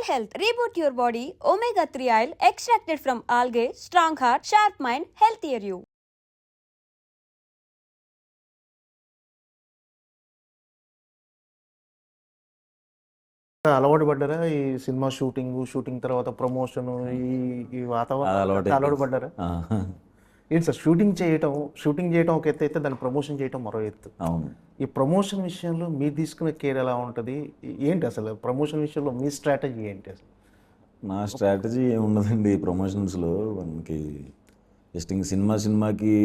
health. Reboot your body. Omega-3 oil extracted from algae. Strong heart, sharp mind, healthier you. అలవాటు పడ్డారా ఈ cinema shooting తర్వాత promotion ఈ వాతావరణం అలవాటు పడ్డారా? ఏంటి సార్ షూటింగ్ చేయటం ఒక ఎత్తు అయితే దాన్ని ప్రమోషన్ చేయటం మరో ఎత్తు. అవును. ఈ ప్రమోషన్ విషయంలో మీరు తీసుకునే కేర్ ఎలా ఉంటుంది? ఏంటి అసలు ప్రమోషన్ విషయంలో మీ స్ట్రాటజీ ఏంటి అసలు? నా స్ట్రాటజీ ఏమున్నదండి ప్రమోషన్స్లో. మనకి జస్ట్ ఇంక సినిమాకి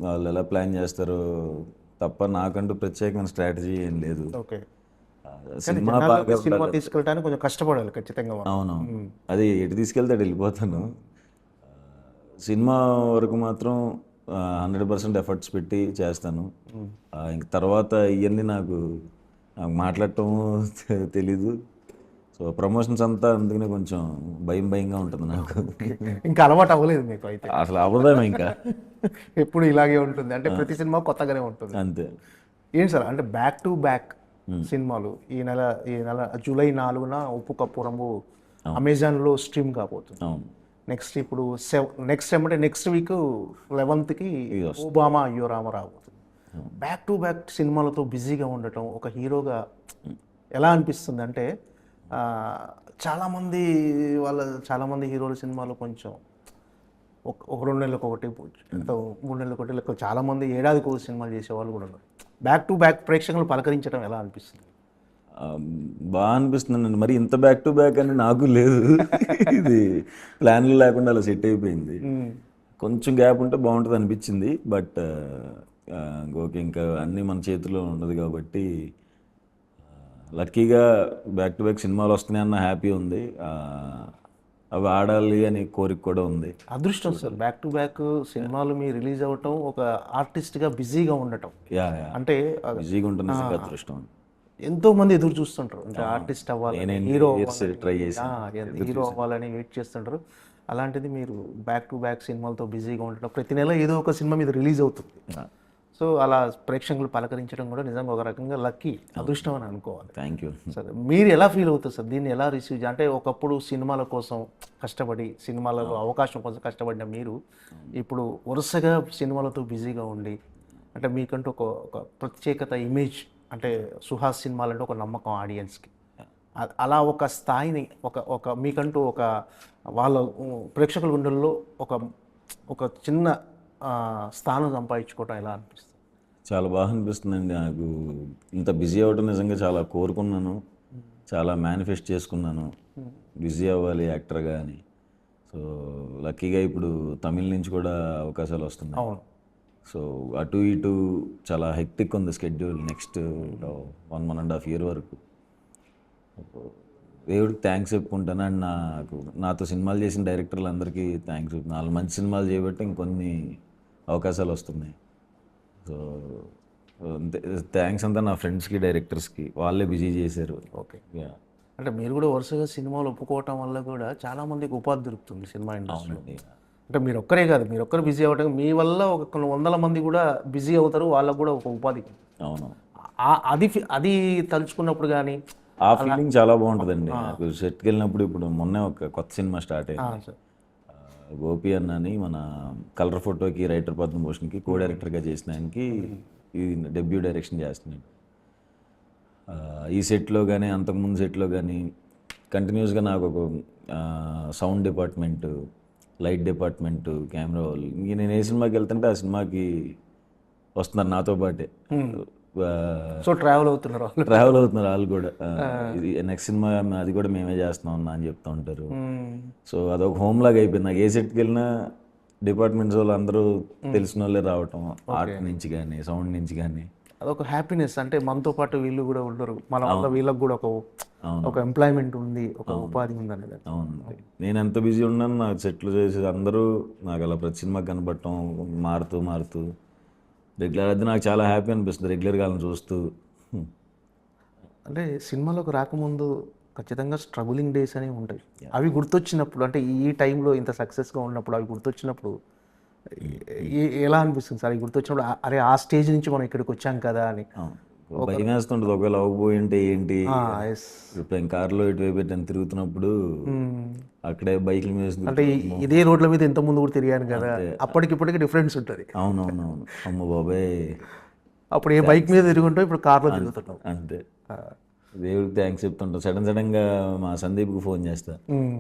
వాళ్ళు ఎలా ప్లాన్ చేస్తారో తప్ప నాకంటూ ప్రత్యేకమైన స్ట్రాటజీ ఏం లేదు. ఓకే. సినిమా తీసుకెళ్ళడానికి కొంచెం కష్టపడాలి ఖచ్చితంగా. అవును, అది ఎటు తీసుకెళ్తే అటు వెళ్ళిపోతాను. సినిమా వరకు మాత్రం 100% ఎఫర్ట్స్ పెట్టి చేస్తాను. ఇంక తర్వాత ఇవన్నీ నాకు మాట్లాడటం తెలీదు. సో ప్రమోషన్స్ అంతా అందుకనే కొంచెం భయంగా ఉంటుంది నాకు. ఇంకా అలవాటు అవ్వలేదు మీకు అయితే? అసలు అవ్వదేమో ఇంకా. ఎప్పుడు ఇలాగే ఉంటుంది అంటే ప్రతి సినిమా కొత్తగానే ఉంటుంది అంతే. ఏంటి సార్ అంటే బ్యాక్ టు బ్యాక్ సినిమాలు ఈ నెల జూలై 4న ఉప్పు కప్పు రంగు అమెజాన్లో స్ట్రీమ్ కాబోతుంది. నెక్స్ట్ ఇప్పుడు నెక్స్ట్ వీక్ 11కి ఓబామా అయ్యో రామ రాబోతుంది. బ్యాక్ టు బ్యాక్ సినిమాలతో బిజీగా ఉండటం ఒక హీరోగా ఎలా అనిపిస్తుంది అంటే చాలామంది హీరోల సినిమాలు కొంచెం ఒక 2 నెలలకు ఒకటి 3 నెలలకు ఒకటి లెక్క చాలామంది ఏడాదికి ఒక సినిమాలు చేసేవాళ్ళు కూడా ఉన్నారు. బ్యాక్ టు బ్యాక్ ప్రేక్షకులు పలకరించడం ఎలా అనిపిస్తుంది? బాగా అనిపిస్తుందండి. మరి ఇంత బ్యాక్ టు బ్యాక్ అని నాకు లేదు. ఇది ప్లాన్లు లేకుండా అలా సెట్ అయిపోయింది. కొంచెం గ్యాప్ ఉంటే బాగుంటుంది అనిపించింది. బట్ ఓకే, ఇంకా అన్నీ మన చేతిలో ఉండదు కాబట్టి లక్కీగా బ్యాక్ టు బ్యాక్ సినిమాలు వస్తున్నాయి అన్న హ్యాపీ ఉంది. అవి ఆడాలి అని కోరిక కూడా ఉంది. అదృష్టం సార్, బ్యాక్ టు బ్యాక్ సినిమాలు మీ రిలీజ్ అవ్వటం, ఒక ఆర్టిస్ట్గా బిజీగా ఉండటం. అంటే బిజీగా ఉంటుంది అదృష్టం. ఎంతో మంది ఎదురు చూస్తుంటారు అంటే ఆర్టిస్ట్ అవ్వాలి, హీరో అవ్వాలని వెయిట్ చేస్తుంటారు. అలాంటిది మీరు బ్యాక్ టు బ్యాక్ సినిమాలతో బిజీగా ఉండటం, ప్రతి నెల ఏదో ఒక సినిమా మీద రిలీజ్ అవుతుంది. సో అలా ప్రేక్షకులు పలకరించడం కూడా నిజంగా ఒక రకంగా లక్కీ, అదృష్టం అని అనుకోవాలి. Thank you. సరే, మీరు ఎలా ఫీల్ అవుతారు సార్ దీన్ని ఎలా రిసీవ్? అంటే ఒకప్పుడు సినిమాల కోసం కష్టపడి సినిమాలలో అవకాశం కోసం కష్టపడిన మీరు ఇప్పుడు వరుసగా సినిమాలతో బిజీగా ఉండి అంటే మీకంటూ ఒక ప్రత్యేకత ఇమేజ్ అంటే సుహాస్ సినిమాలంటే ఒక నమ్మకం ఆడియన్స్కి, అలా ఒక స్థాయిని ఒక మీకంటూ ఒక వాళ్ళ ప్రేక్షకుల గుండెల్లో ఒక చిన్న స్థానం సంపాదించుకోవటం ఎలా అనిపిస్తుంది? చాలా బాగా అనిపిస్తుందండి నాకు. ఇంత బిజీ అవ్వడం నిజంగా చాలా కోరుకున్నాను, చాలా మేనిఫెస్ట్ చేసుకున్నాను బిజీ అవ్వాలి యాక్టర్గా అని. సో లక్కీగా ఇప్పుడు తమిళ నుంచి కూడా అవకాశాలు వస్తున్నాయి. సో అటు ఇటు చాలా హెక్టిక్ ఉంది స్కెడ్యూల్ నెక్స్ట్ 1.5 year వరకు. దేవుడికి థ్యాంక్స్ చెప్పుకుంటాను. అండ్ నాతో సినిమాలు చేసిన డైరెక్టర్లు అందరికీ థ్యాంక్స్. 4 మంచి సినిమాలు చేయబట్టి ఇంకొన్ని అవకాశాలు వస్తున్నాయి. సో థ్యాంక్స్ అంతా నా ఫ్రెండ్స్కి, డైరెక్టర్స్కి, వాళ్ళే బిజీ చేశారు. ఓకే. అంటే మీరు కూడా వరుసగా సినిమాలు ఒప్పుకోవటం వల్ల కూడా చాలామందికి ఉపాధి దొరుకుతుంది సినిమా ఇండస్ట్రీలో. అంటే మీరు ఒక్కరే కాదు, మీరు ఒక్కరు బిజీ అవ్వటం మీ వల్ల ఒక కొన్ని 100 మంది కూడా బిజీ అవుతారు, వాళ్ళకు కూడా ఒక ఉపాధి. అవును. అది తలుచుకున్నప్పుడు కానీ ఆ ఫీలింగ్ చాలా బాగుంటుందండి నాకు. సెట్కి వెళ్ళినప్పుడు ఇప్పుడు మొన్నే ఒక కొత్త సినిమా స్టార్ట్ అయింది. గోపి అన్నని మన కలర్ ఫోటోకి రైటర్ పద్మభూషణ్కి కో డైరెక్టర్గా చేసిన ఆయనకి ఈ డెబ్యూ డైరెక్షన్ చేస్తున్నాడు. ఈ సెట్లో కానీ అంతకుముందు సెట్లో కానీ కంటిన్యూస్గా నాకు ఒక sound department, light department, camera వాళ్ళు, ఇంక నేను ఏ సినిమాకి వెళ్తుంటే ఆ సినిమాకి వస్తున్నారు నాతో పాటే. సో ట్రావెల్ అవుతున్నారు వాళ్ళు కూడా. ఇది నెక్స్ట్ సినిమా అది కూడా మేమే చేస్తున్నాం అన్న అని చెప్తూ ఉంటారు. సో అదొక హోమ్ లాగా అయిపోయింది నాకు. ఏ సెట్కి వెళ్ళినా డిపార్ట్మెంట్స్ వాళ్ళు అందరూ తెలిసిన వాళ్ళే రావటం, ఆర్ట్ నుంచి కానీ సౌండ్ నుంచి కానీ. అదొక హ్యాపీనెస్. అంటే మనతో పాటు వీళ్ళు కూడా ఉండరు, మన వల్ల వీళ్ళకి కూడా ఒక ఎంప్లాయ్మెంట్ ఉంది, ఒక ఉపాధి ఉంది అనేది. అవును. నేను ఎంత బిజీ ఉన్నాను, నాకు సెట్లు చేసి అందరూ నాకు అలా ప్రతి సినిమా కనపడటం, మారుతూ రెగ్యులర్ అది నాకు చాలా హ్యాపీ అనిపిస్తుంది రెగ్యులర్గా వాళ్ళని చూస్తూ. అంటే సినిమాలోకి రాకముందు ఖచ్చితంగా స్ట్రగులింగ్ డేస్ అనేవి ఉంటాయి. అవి గుర్తొచ్చినప్పుడు అంటే ఈ టైంలో ఇంత సక్సెస్గా ఉన్నప్పుడు అవి గుర్తొచ్చినప్పుడు ఎలా అనిపిస్తుంది సార్? అవి గుర్తొచ్చినప్పుడు అరే ఆ స్టేజ్ నుంచి మనం ఇక్కడికి వచ్చాం కదా అని. భయం వేస్తుంటుంది ఒకవేళ అవ్వబోయి ఉంటే ఏంటి. ఎస్. ఇప్పుడు కార్లో ఇటువైపు పెట్టాను తిరుగుతున్నప్పుడు అక్కడే బైక్ల మీద అంటే ఇదే రోడ్ల మీద ఇంత ముందు కూడా తిరిగాను కదా, అప్పటికిప్పటికి డిఫరెన్స్ ఉంటుంది. అవునవునవును. అమ్మ బాబాయ్, అప్పుడు ఏ బైక్ మీద తిరుగుంటావు, ఇప్పుడు కార్లో తిరుగుతున్నావు. అంతే. దేవుడికి థ్యాంక్స్ చెప్తుంటా. సడన్గా మా సందీప్కి ఫోన్ చేస్తా,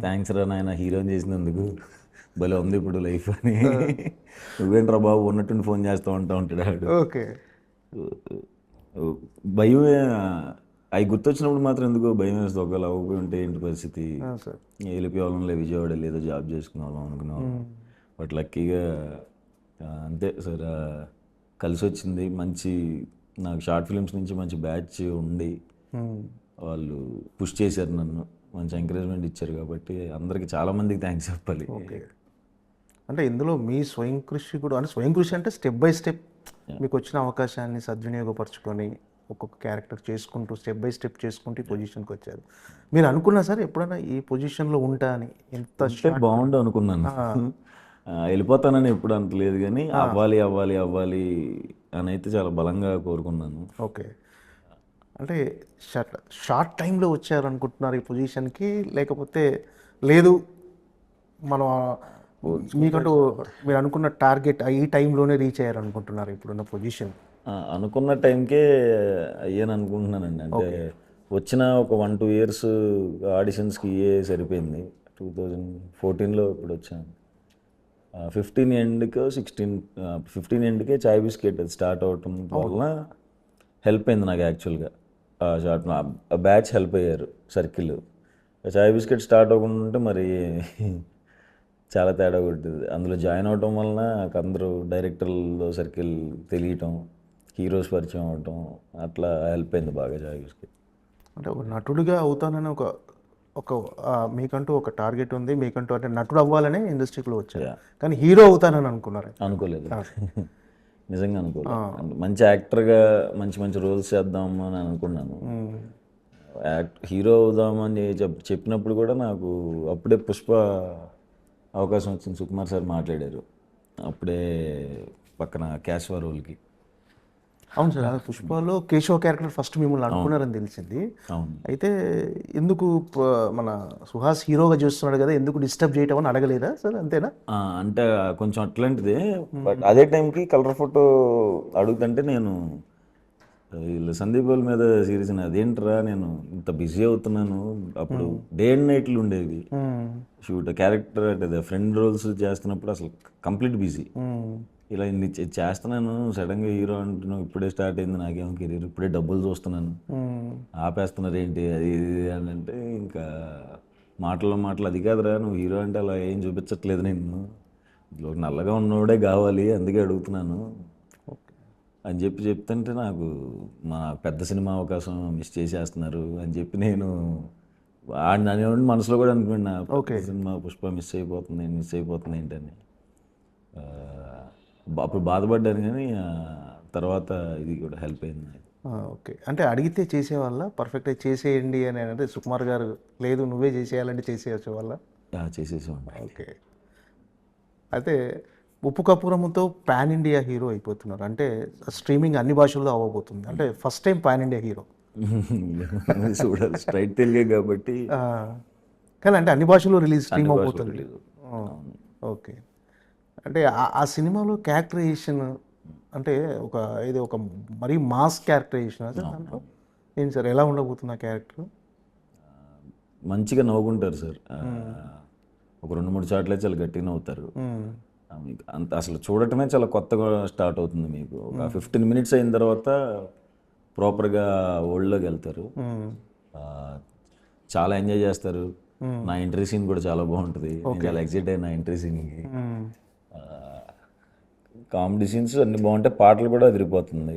థ్యాంక్స్ రా నాయన హీరోని చేసినందుకు, భలే ఉంది ఇప్పుడు లైఫ్ అని. నువ్వేంట్రా బాబు ఉన్నట్టుండి ఫోన్ చేస్తూ ఉంటాడు. ఓకే. భయం అవి గుర్తొచ్చినప్పుడు మాత్రం ఎందుకో భయం వేస్తుంది. ఒకవేళ అవ్వకపోయి ఉంటే ఏంటి పరిస్థితి, వెళ్ళిపోవాలంలే విజయవాడ లేదో జాబ్ చేసుకునే వాళ్ళం అనుకున్నాం. బట్ లక్కీగా అంతే సార్, కలిసి వచ్చింది. మంచి నాకు షార్ట్ ఫిల్మ్స్ నుంచి మంచి బ్యాచ్ ఉండి వాళ్ళు పుష్ చేశారు నన్ను, మంచి ఎంకరేజ్మెంట్ ఇచ్చారు. కాబట్టి అందరికి చాలామందికి థ్యాంక్స్ చెప్పాలి. అంటే ఇందులో మీ స్వయం కృషి కూడా, అంటే స్వయం కృషి అంటే స్టెప్ బై స్టెప్ మీకు వచ్చిన అవకాశాన్ని సద్వినియోగపరచుకొని ఒక్కొక్క క్యారెక్టర్ చేసుకుంటూ స్టెప్ బై స్టెప్ చేసుకుంటూ ఈ పొజిషన్కి వచ్చారు. మీరు అనుకున్నా సార్ ఎప్పుడైనా ఈ పొజిషన్లో ఉంటా అని? ఎంత బాగుండు అనుకున్నాను. వెళ్ళిపోతానని ఎప్పుడు అంతలేదు, కానీ అవ్వాలి అవ్వాలి అవ్వాలి అని అయితే చాలా బలంగా కోరుకున్నాను. ఓకే. అంటే షార్ట్ టైంలో వచ్చారనుకుంటున్నారు ఈ పొజిషన్కి, లేకపోతే లేదు మనం మీకంటూ మీరు అనుకున్న టార్గెట్ ఈ టైంలోనే రీచ్ అయ్యారనుకుంటున్నారు ఇప్పుడున్న పొజిషన్? అనుకున్న టైంకే అయ్యాను అనుకుంటున్నానండి. అంటే వచ్చిన ఒక 1-2 ఇయర్స్ ఆడిషన్స్కి సరిపోయింది. 2014లో ఇప్పుడు వచ్చాను. 15 ఎండ్కో 15 ఎండ్కే చాయ్ బిస్కెట్ అది స్టార్ట్ అవటం వల్ల హెల్ప్ అయింది నాకు యాక్చువల్గా. షార్ట్ బ్యాచ్ హెల్ప్ అయ్యారు, సర్కిల్. చాయ్ బిస్కెట్ స్టార్ట్ అవ్వకుండా ఉంటే మరి చాలా తేడా కొడుతుంది. అందులో జాయిన్ అవటం వలన నాకు అందరూ డైరెక్టర్లో సర్కిల్ తెలియటం, హీరోస్ పరిచయం అవటం, అట్లా హెల్ప్ అయింది బాగా చాయ్ బిస్కెట్. అంటే ఒక నటుడిగా అవుతానని ఒక మీకంటూ ఒక టార్గెట్ ఉంది, మీకంటూ అంటే నటుడు అవ్వాలనే ఇండస్ట్రీలో వచ్చారు, కానీ హీరో అవుతానని అనుకున్నారు? అనుకోలేదు, నిజంగా అనుకోలేదు. మంచి యాక్టర్గా మంచి మంచి రోల్స్ చేద్దాము అని అనుకున్నాను. హీరో అవుదామని చెప్పినప్పుడు కూడా నాకు అప్పుడే పుష్ప అవకాశం వచ్చింది. సుకుమార్ సార్ మాట్లాడారు అప్పుడే పక్కన క్యాష్వా రోల్కి. అవును సార్, పుష్పలో కేశవ క్యారెక్టర్ ఫస్ట్ మిమ్మల్ని అనుకున్నారని తెలిసింది. అయితే ఎందుకు మన సుహాస్ హీరోగా చూస్తున్నాడు కదా, ఎందుకు డిస్టర్బ్ చేయటం అని అడగలేదా సార్? అంతేనా? అంటే కొంచెం అట్లాంటిదే. బట్ అదే టైంకి కలర్ ఫోటో అడుగుతుంటే నేను వీళ్ళు సందీప్ వాళ్ళ మీద సీరియస్ అదేంట్రా నేను ఇంత బిజీ అవుతున్నాను. అప్పుడు డే అండ్ నైట్లు ఉండేవి షూట్. క్యారెక్టర్ అంటే ఫ్రెండ్ రోల్స్ చేస్తున్నప్పుడు అసలు కంప్లీట్ బిజీ. ఇలా ఇన్ని చేస్తున్నాను, సడన్గా హీరో అంటున్నావు, ఇప్పుడే స్టార్ట్ అయింది నాకేమో కెరీర్, ఇప్పుడే డబ్బులు చూస్తున్నాను, ఆపేస్తున్నారు ఏంటి అది ఇది అని అంటే, ఇంకా మాటలు అది కాదురా నువ్వు హీరో అంటే అలా ఏం చూపించట్లేదు, నేను నల్లగా ఉన్నవాడే కావాలి అందుకే అడుగుతున్నాను అని చెప్తుంటే నాకు మా పెద్ద సినిమా అవకాశం మిస్ చేసేస్తున్నారు అని చెప్పి నేను అనేవాడిని. మనసులో కూడా అనుకున్నా సినిమా పుష్ప మిస్ అయిపోతుంది ఏంటని. అప్పుడు బాధపడ్డాను, కానీ తర్వాత ఇది కూడా హెల్ప్ అయింది. ఓకే. అంటే అడిగితే చేసేవాళ్ళ పర్ఫెక్ట్గా చేసేయండి అని అంటే సుకుమార్ గారు లేదు నువ్వే చేసేయాలంటే చేసేయచ్చు వాళ్ళ? చేసేసేవాడిని. ఓకే. అయితే ఉప్పు కప్పురముతో పాన్ ఇండియా హీరో అయిపోతున్నారు, అంటే స్ట్రీమింగ్ అన్ని భాషల్లో అవ్వబోతుంది, అంటే first time pan India hero చూడాలి, స్ట్రైట్ తెలుగే కాబట్టి. కానీ అంటే అన్ని భాషల్లో స్ట్రీమ్ అవబోతుంది. ఓకే. అంటే ఆ సినిమాలో క్యారెక్టరైజేషన్ అంటే ఒక మరీ మాస్ క్యారెక్టరైజేషన్ అదే దాంట్లో ఏంటి సార్, ఎలా ఉండబోతుంది ఆ క్యారెక్టర్? మంచిగా నవ్వుకుంటారు సార్, ఒక 2-3 చాట్లే చాలా గట్టిగా నవ్వుతారు. మీకు అంత అసలు చూడటమే చాలా కొత్తగా స్టార్ట్ అవుతుంది మీకు. ఒక 15 మినిట్స్ అయిన తర్వాత ప్రాపర్గా వరల్డ్లోకి వెళ్తారు, చాలా ఎంజాయ్ చేస్తారు. నా ఎంట్రీ సీన్ కూడా చాలా బాగుంటుంది, నేను చాలా ఎక్సైట్ అయ్యాను నా ఎంట్రీ సీన్కి. కామెడీ సీన్స్ అన్నీ బాగుంటాయి, పాటలు కూడా అదిరిపోతుంది.